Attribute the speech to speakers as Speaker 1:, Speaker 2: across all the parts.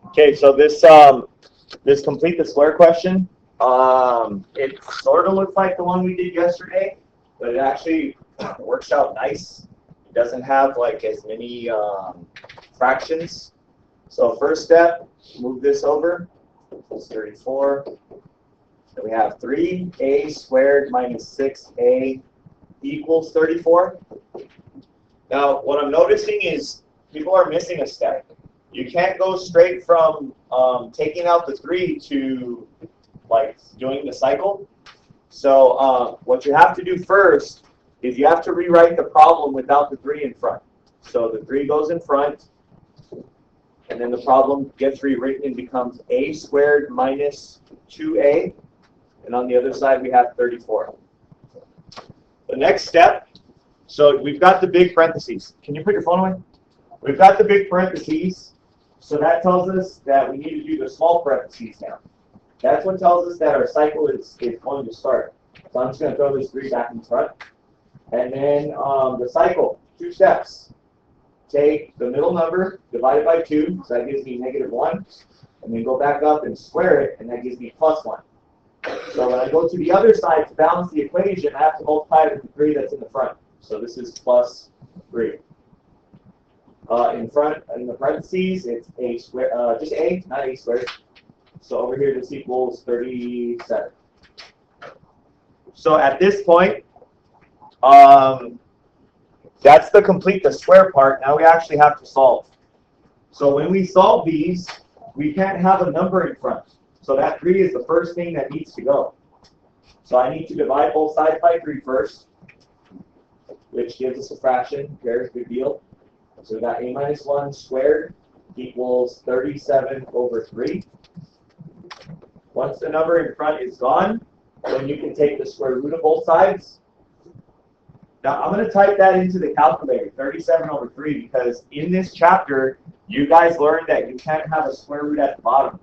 Speaker 1: Okay, so this complete the square question. It sort of looks like the one we did yesterday, but it actually works out nice. It doesn't have like as many fractions. So first step, move this over. It's 34. Then we have 3a squared minus 6a equals 34. Now, what I'm noticing is people are missing a step. You can't go straight from taking out the 3 to like doing the cycle. So what you have to do first is you have to rewrite the problem without the 3 in front. So the 3 goes in front, and then the problem gets rewritten and becomes a squared minus 2a. And on the other side, we have 34. The next step, so we've got the big parentheses. Can you put your phone away? We've got the big parentheses, so that tells us that we need to do the small parentheses now. That's what tells us that our cycle is going to start. So I'm just going to throw this 3 back in front. And then the cycle, 2 steps. Take the middle number, divide it by 2, so that gives me -1. And then go back up and square it, and that gives me +1. So when I go to the other side to balance the equation, I have to multiply it with the 3 that's in the front. So this is +3. In front, in the parentheses, it's a square, just a, not a squared. So over here, this equals 37. So at this point, that's the complete the square part. Now we actually have to solve. So when we solve these, we can't have a number in front. So that 3 is the first thing that needs to go. So I need to divide both sides by 3 first, which gives us a fraction. Very good deal. So we got a minus 1 squared equals 37 over 3. Once the number in front is gone, then you can take the square root of both sides. Now I'm going to type that into the calculator, 37 over 3, because in this chapter, you guys learned that you can't have a square root at the bottom.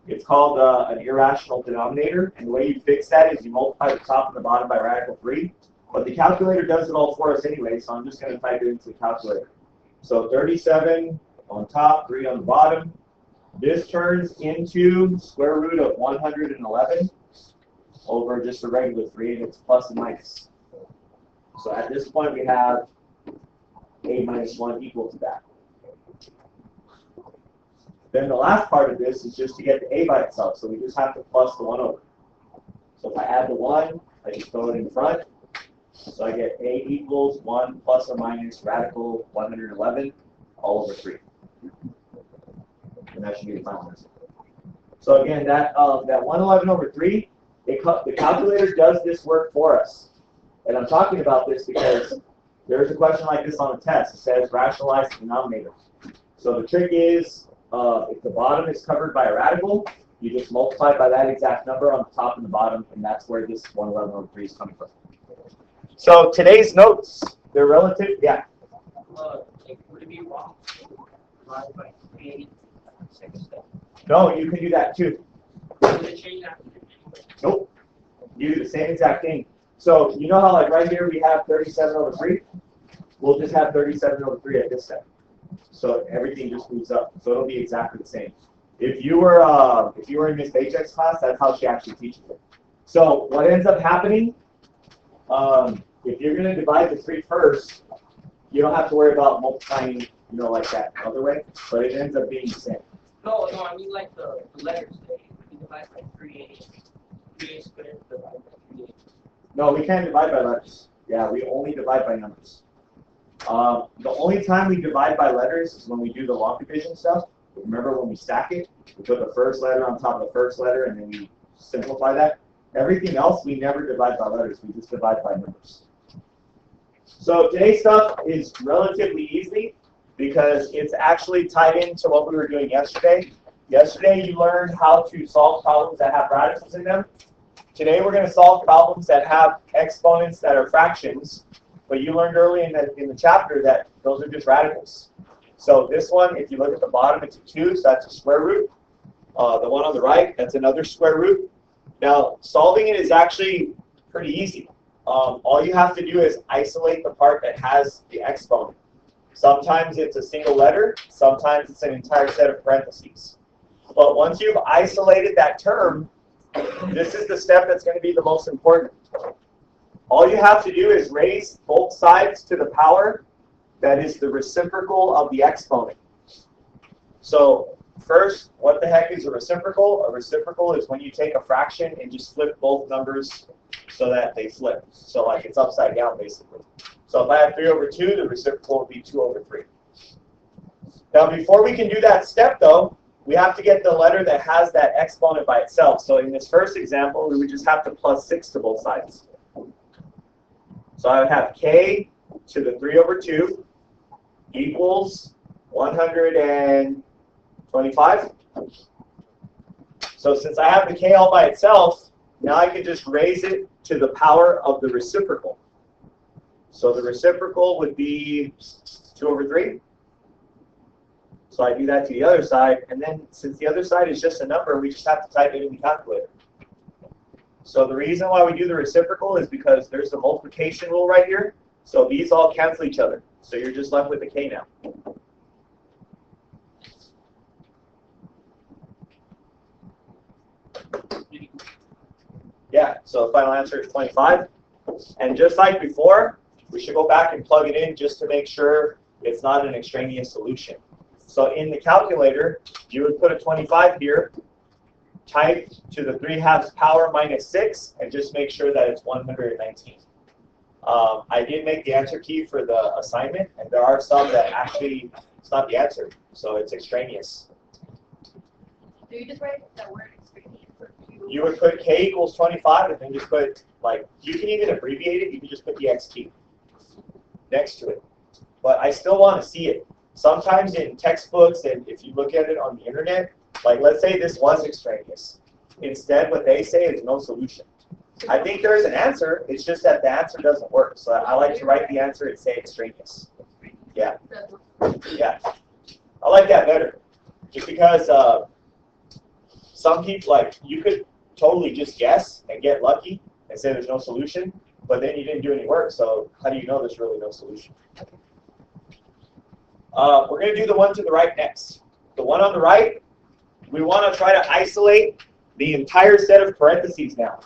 Speaker 1: It's called an irrational denominator, and the way you fix that is you multiply the top and the bottom by radical 3. But the calculator does it all for us anyway, so I'm just going to type it into the calculator. So 37 on top, 3 on the bottom. This turns into square root of 111 over just a regular 3, and it's plus and minus. So at this point, we have a minus 1 equal to that. Then the last part of this is just to get the a by itself, so we just have to plus the 1 over. So if I add the 1, I just throw it in front. So I get a equals 1 plus or minus radical 111 all over 3. And that should be the final answer. So again, that 111 over 3, the calculator does this work for us. And I'm talking about this because there's a question like this on the test. It says rationalize the denominator. So the trick is, if the bottom is covered by a radical, you just multiply by that exact number on the top and the bottom, and that's where this 111 over 3 is coming from. So today's notes, they're relative, yeah.
Speaker 2: Would it be wrong to divide by 3 second step?
Speaker 1: No, you can do that too.
Speaker 2: Would it change that?
Speaker 1: Nope. You do the same exact thing. So you know how like right here we have 37 over 3? We'll just have 37 over 3 at this step. So everything just moves up. So it'll be exactly the same. If you were in Miss Paycheck's class, that's how she actually teaches it. So what ends up happening, if you're going to divide the 3 first, you don't have to worry about multiplying, like that other way, but it ends up being the same.
Speaker 2: No, I mean like the letters. You divide by 3a. 3a squared divided by 3a.
Speaker 1: No, we can't divide by letters. Yeah, we only divide by numbers. The only time we divide by letters is when we do the long division stuff. Remember when we stack it? We put the first letter on top of the first letter, and then we simplify that. Everything else, we never divide by letters. We just divide by numbers. So today's stuff is relatively easy because it's actually tied into what we were doing yesterday. Yesterday, you learned how to solve problems that have radicals in them. Today, we're going to solve problems that have exponents that are fractions. But you learned early in the chapter that those are just radicals. So this one, if you look at the bottom, it's a 2, so that's a square root. The one on the right, that's another square root. Now, solving it is actually pretty easy. All you have to do is isolate the part that has the exponent. Sometimes it's a single letter. Sometimes it's an entire set of parentheses. But once you've isolated that term, this is the step that's going to be the most important. All you have to do is raise both sides to the power that is the reciprocal of the exponent. So first, what the heck is a reciprocal? A reciprocal is when you take a fraction and just flip both numbers so that they flip. So like it's upside down basically. So if I have 3 over 2, the reciprocal would be 2 over 3. Now before we can do that step though, we have to get the letter that has that exponent by itself. So in this first example, we would just have to plus 6 to both sides. So I would have k to the 3 over 2 equals 125. So since I have the k all by itself, now I can just raise it to the power of the reciprocal. So the reciprocal would be 2 over 3. So I do that to the other side, and then since the other side is just a number, we just have to type it in the calculator. So the reason why we do the reciprocal is because there's the multiplication rule right here. So these all cancel each other. So you're just left with the k now. Yeah, so the final answer is 25. And just like before, we should go back and plug it in just to make sure it's not an extraneous solution. So in the calculator, you would put a 25 here, type to the 3/2 power minus 6, and just make sure that it's 119. I did make the answer key for the assignment, and there are some that actually, it's not the answer, so it's extraneous.
Speaker 3: Do you just write that word extraneous?
Speaker 1: You would put k equals 25, and then just put, like, you can even abbreviate it, you can just put the xt next to it. But I still want to see it. Sometimes in textbooks, and if you look at it on the internet, like let's say this was extraneous. Instead, what they say is no solution. I think there is an answer, it's just that the answer doesn't work. So I like to write the answer and say extraneous. Yeah. Yeah. I like that better. Just because some people, like, you could totally just guess and get lucky and say there's no solution, but then you didn't do any work, so how do you know there's really no solution? We're going to do the one to the right next. The one on the right, we want to try to isolate the entire set of parentheses now,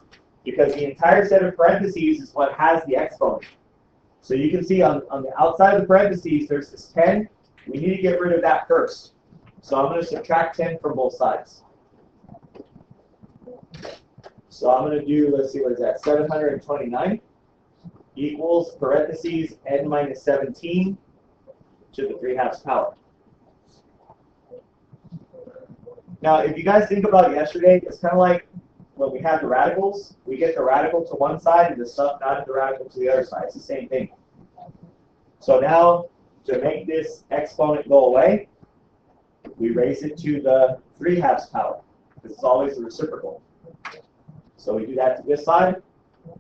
Speaker 1: because the entire set of parentheses is what has the exponent. So you can see on the outside of the parentheses, there's this 10. We need to get rid of that first. So I'm going to subtract 10 from both sides. So I'm going to do, let's see, what is that, 729 equals parentheses n minus 17 to the 3/2 power. Now, if you guys think about yesterday, it's kind of like when we have the radicals. We get the radical to one side and the stuff not in the radical to the other side. It's the same thing. So now, to make this exponent go away, we raise it to the 3/2 power. This is always the reciprocal. So we do that to this side,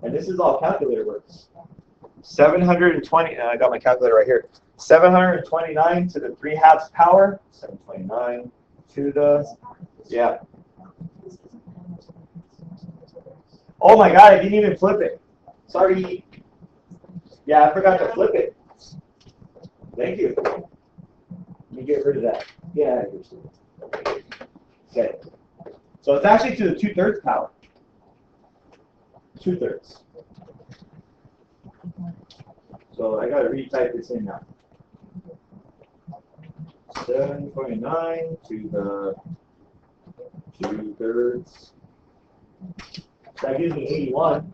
Speaker 1: and this is all calculator work. 720, I got my calculator right here. 729 to the 3/2 power. 729 to the, yeah. Oh my God, I didn't even flip it. Sorry. Yeah, I forgot to flip it. Thank you. Let me get rid of that. Yeah. Okay. So it's actually to the 2/3 power. 2/3. So I got to retype this in now. 729 to the 2/3. So that gives me 81.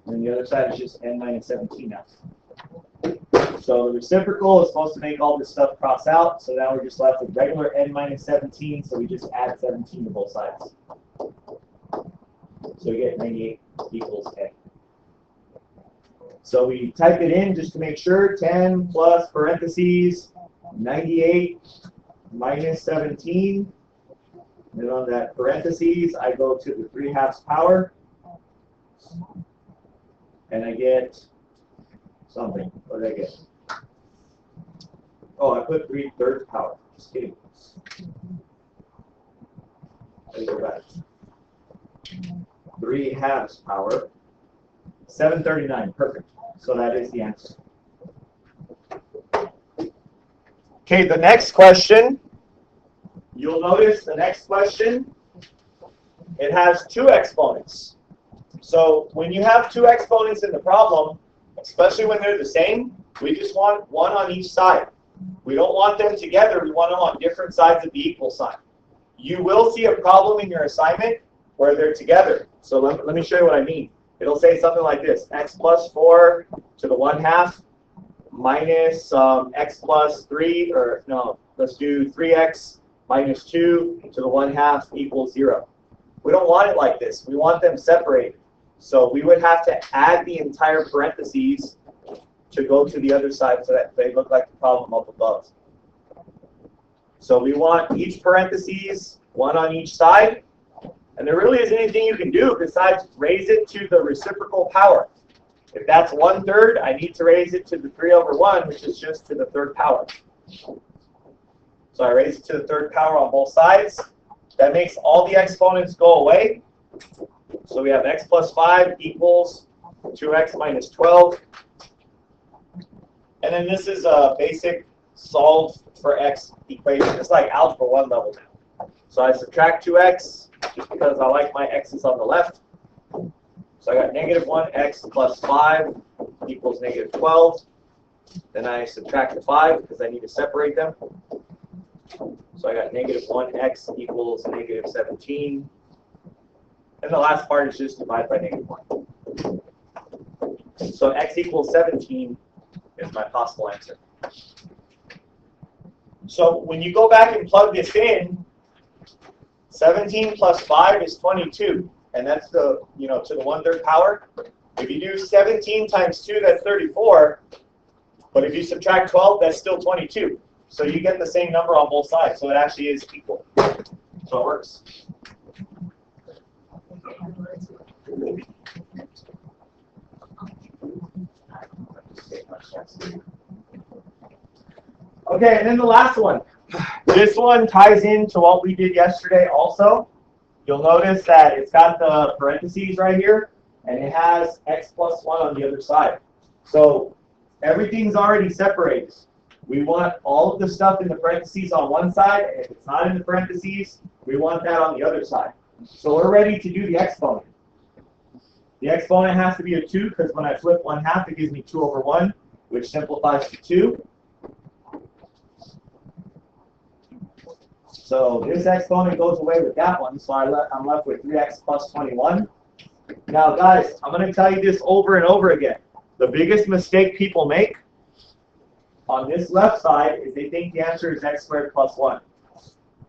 Speaker 1: And the other side is just n minus 17 now. So the reciprocal is supposed to make all this stuff cross out. So now we're just left with regular n minus 17. So we just add 17 to both sides. So we get 98 equals 10. So we type it in just to make sure. 10 plus parentheses 98 minus 17. And then on that parentheses, I go to the 3/2 power. And I get something. What did I get? Oh, I put 3/3 power. Just kidding. Let me go back. 3/2 power. 739. Perfect. So that is the answer. Okay, the next question, you'll notice the next question, it has two exponents. So when you have two exponents in the problem, especially when they're the same, we just want one on each side. We don't want them together, we want them on different sides of the equal sign. You will see a problem in your assignment where they're together. So let me show you what I mean. It'll say something like this, x plus 4 to the 1/2 minus x plus 3, or no, let's do 3x minus 2 to the 1/2 equals 0. We don't want it like this. We want them separated. So we would have to add the entire parentheses to go to the other side so that they look like the problem up above. So we want each parentheses, one on each side. And there really isn't anything you can do besides raise it to the reciprocal power. If that's 1/3, I need to raise it to the 3/1, which is just to the 3rd power. So I raise it to the 3rd power on both sides. That makes all the exponents go away. So we have x plus 5 equals 2x minus 12. And then this is a basic solve for x equation. It's like algebra 1 level now. So I subtract 2x just because I like my x's on the left. So I got negative 1x plus 5 equals negative 12. Then I subtract the 5 because I need to separate them. So I got negative 1x equals negative 17. And the last part is just divide by negative 1. So x equals 17 is my possible answer. So when you go back and plug this in, 17 plus 5 is 22. And that's the, to the 1/3 power. If you do 17 times 2, that's 34. But if you subtract 12, that's still 22. So you get the same number on both sides. So it actually is equal. So it works. Okay, and then the last one. This one ties into what we did yesterday also. You'll notice that it's got the parentheses right here, and it has x plus 1 on the other side. So everything's already separated. We want all of the stuff in the parentheses on one side, and if it's not in the parentheses, we want that on the other side. So we're ready to do the exponent. The exponent has to be a 2, because when I flip 1/2, it gives me 2/1, which simplifies to 2. So this exponent goes away with that one, so I'm left with 3x plus 21. Now guys, I'm going to tell you this over and over again. The biggest mistake people make on this left side is they think the answer is x squared plus 1.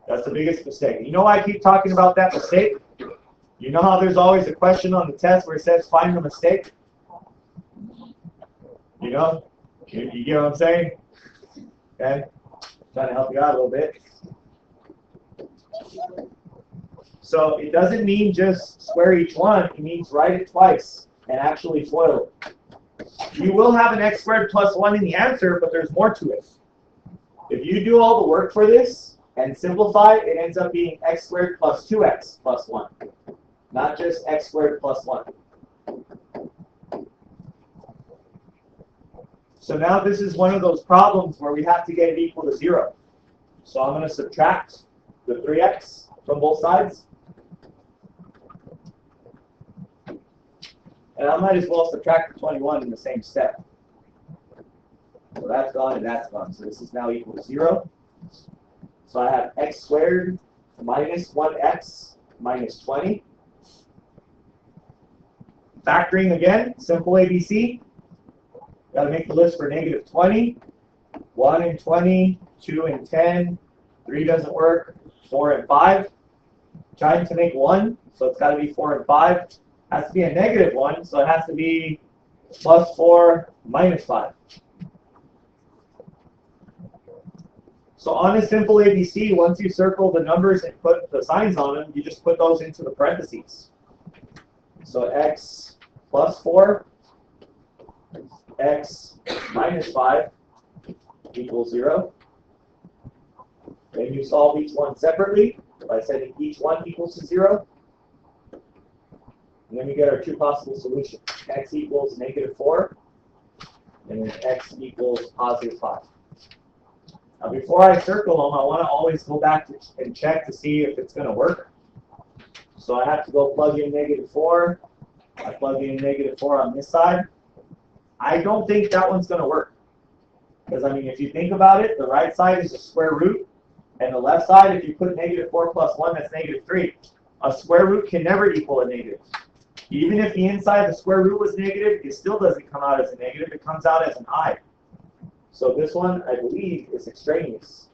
Speaker 1: That's the biggest mistake. You know why I keep talking about that mistake? You know how there's always a question on the test where it says find the mistake? You know? You get what I'm saying? Okay? Trying to help you out a little bit. So it doesn't mean just square each one. It means write it twice and actually FOIL it. You will have an x squared plus 1 in the answer, but there's more to it. If you do all the work for this and simplify, it ends up being x squared plus 2x plus 1. Not just x squared plus 1. So now this is one of those problems where we have to get it equal to 0. So I'm going to subtract the 3x from both sides. And I might as well subtract the 21 in the same step. So that's gone and that's gone. So this is now equal to 0. So I have x squared minus 1x minus 20. Factoring again, simple ABC. Got to make the list for negative 20. 1 and 20, 2 and 10, 3 doesn't work, 4 and 5. Trying to make 1, so it's got to be 4 and 5. Has to be a negative 1, so it has to be plus 4 minus 5. So on a simple ABC, once you circle the numbers and put the signs on them, you just put those into the parentheses. So x plus 4, x minus 5 equals 0. Then you solve each one separately by setting each one equals to 0. And then we get our two possible solutions. X equals negative 4, and then x equals positive 5. Now before I circle them, I want to always go back and check to see if it's going to work. So I have to go plug in -4. I plug in -4 on this side. I don't think that one's going to work. Because, I mean, if you think about it, the right side is a square root. And the left side, if you put -4 plus 1, that's -3. A square root can never equal a negative. Even if the inside of the square root was negative, it still doesn't come out as a negative. It comes out as an I. So this one, I believe, is extraneous.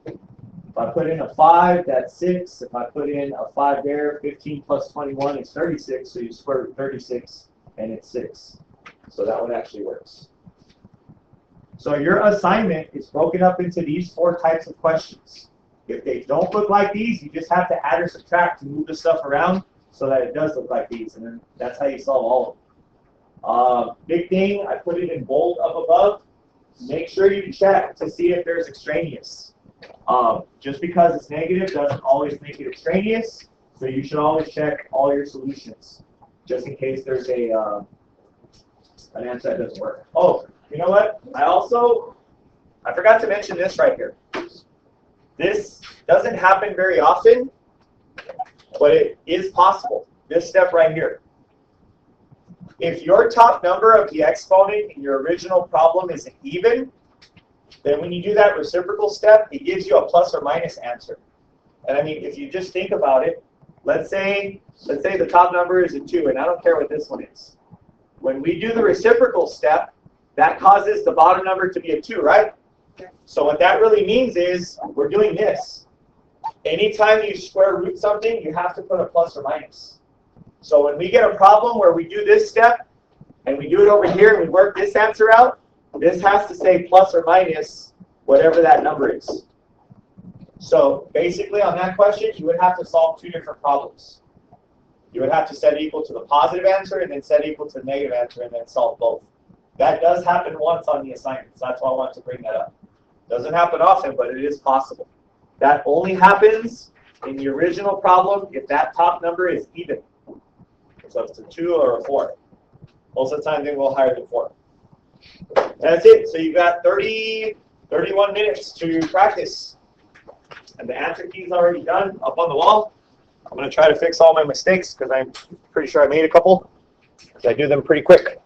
Speaker 1: If I put in a 5, that's 6. If I put in a 5 there, 15 plus 21 is 36. So you square root 36, and it's 6. So that one actually works. So your assignment is broken up into these 4 types of questions. If they don't look like these, you just have to add or subtract to move the stuff around so that it does look like these. And then that's how you solve all of them. Big thing, I put it in bold up above. Make sure you check to see if there's extraneous. Just because it's negative doesn't always make it extraneous. So you should always check all your solutions, just in case there's an answer that doesn't work. Oh, you know what? I forgot to mention this right here. This doesn't happen very often, but it is possible. This step right here. If your top number of the exponent in your original problem is an even, then when you do that reciprocal step, it gives you a plus or minus answer. And I mean, if you just think about it, let's say the top number is a 2, and I don't care what this one is. When we do the reciprocal step, that causes the bottom number to be a 2, right? So what that really means is we're doing this. Anytime you square root something, you have to put a plus or minus. So when we get a problem where we do this step, and we do it over here, and we work this answer out, this has to say plus or minus whatever that number is. So basically on that question, you would have to solve 2 different problems. You would have to set equal to the positive answer, and then set equal to the negative answer, and then solve both. That does happen once on the assignments. That's why I want to bring that up. Doesn't happen often, but it is possible. That only happens in the original problem if that top number is even. So if it's a 2 or a 4. Most of the time, they will higher than 4. That's it. So you've got 31 minutes to practice. And the answer key is already done up on the wall. I'm going to try to fix all my mistakes because I'm pretty sure I made a couple. Because I do them pretty quick.